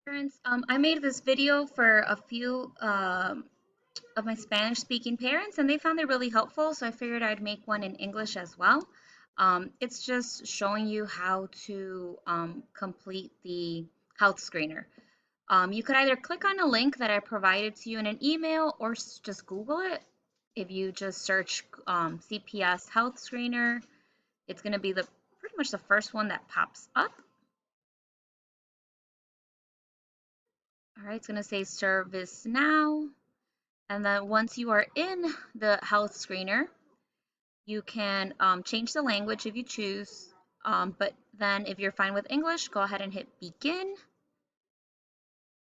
Parents, I made this video for a few of my Spanish speaking parents, and they found it really helpful, so I figured I'd make one in English as well. It's just showing you how to complete the health screener. You could either click on a link that I provided to you in an email or just Google it. If you just search CPS health screener, it's going to be the pretty much the first one that pops up. All right, it's going to say service now. And then once you are in the health screener, you can change the language if you choose. But then if you're fine with English, go ahead and hit begin.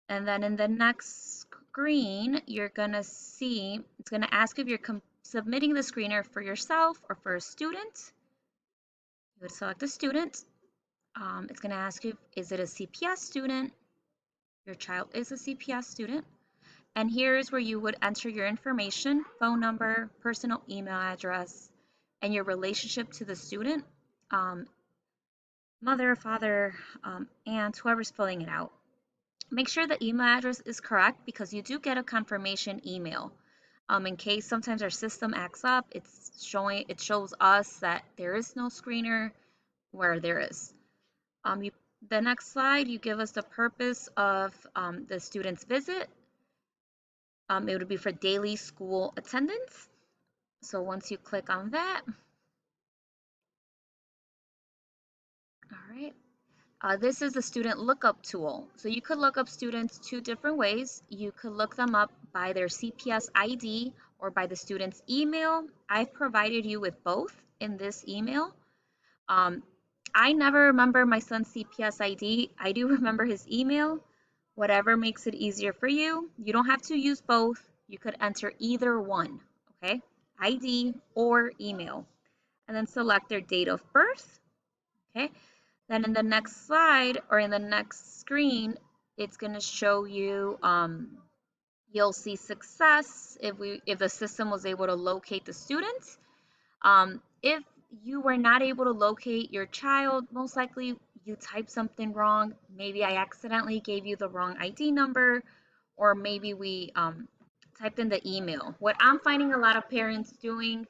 And then in the next screen, you're going to see, it's going to ask if you're submitting the screener for yourself or for a student. You would select a student. It's going to ask you, is it a CPS student? Your child is a CPS student. And here's where you would enter your information, phone number, personal email address, and your relationship to the student, mother, father, aunt, whoever's filling it out. Make sure the email address is correct because you do get a confirmation email. In case sometimes our system acts up, it shows us that there is no screener where there is. The next slide, you give us the purpose of the student's visit. It would be for daily school attendance. So once you click on that, all right, this is the student lookup tool. So you could look up students two different ways. You could look them up by their CPS ID or by the student's email. I've provided you with both in this email. Um, I never remember my son's CPS ID. I do remember his email. Whatever makes it easier for you. You don't have to use both. You could enter either one, okay? ID or email. And then select their date of birth, okay? Then in the next slide or in the next screen, it's going to show you, you'll see success if the system was able to locate the student. If you were not able to locate your child, most likely you typed something wrong. Maybe I accidentally gave you the wrong ID number, or maybe we typed in the email. What I'm finding a lot of parents doing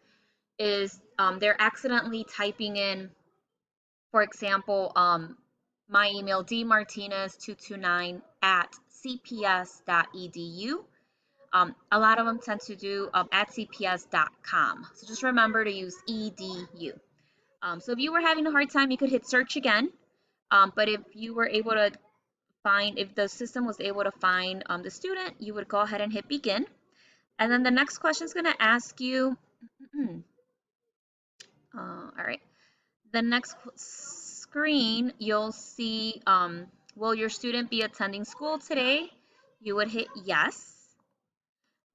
is they're accidentally typing in, for example, my email dmartinez229 at cps.edu. A lot of them tend to do at cps.com. So just remember to use edu. So if you were having a hard time, you could hit search again. But if you were able to if the system was able to find the student, you would go ahead and hit begin. And then the next question is going to ask you, all right, the next screen, you'll see, will your student be attending school today? You would hit yes.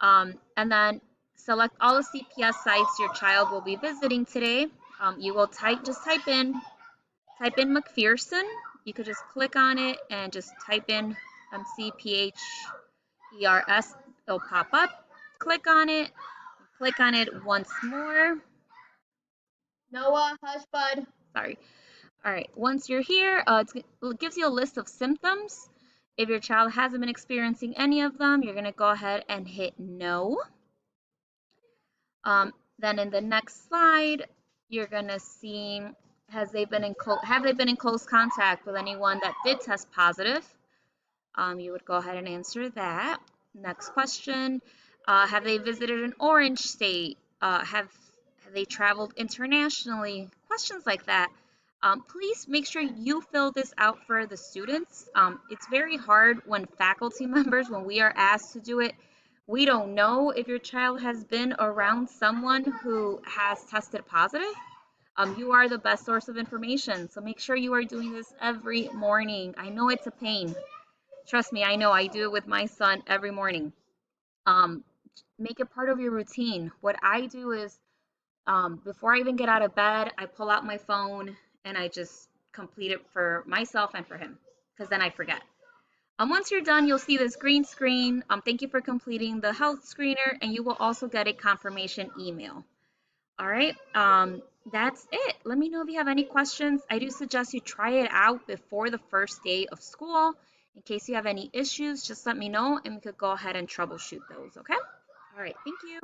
And then select all the CPS sites your child will be visiting today. You will just type in McPherson. You could just click on it and just type in CPHERS. It'll pop up. Click on it. Click on it once more. Noah, hush, bud. Sorry. All right. Once you're here, it gives you a list of symptoms. If your child hasn't been experiencing any of them, you're going to go ahead and hit no. Then in the next slide, you're going to see, have they been in close contact with anyone that did test positive? You would go ahead and answer that. Next question, have they visited an orange state? Have they traveled internationally? Questions like that. Please make sure you fill this out for the students. It's very hard when faculty members, when we are asked to do it, we don't know if your child has been around someone who has tested positive. You are the best source of information, so make sure you are doing this every morning. I know it's a pain. Trust me, I know. I do it with my son every morning. Um, make it part of your routine. What I do is, before I even get out of bed, I pull out my phone and I just complete it for myself and for him, because then I forget. Once you're done, you'll see this green screen. Thank you for completing the health screener, and you will also get a confirmation email. All right, that's it. Let me know if you have any questions. I do suggest you try it out before the first day of school. In case you have any issues, just let me know and we could go ahead and troubleshoot those, okay? All right, thank you.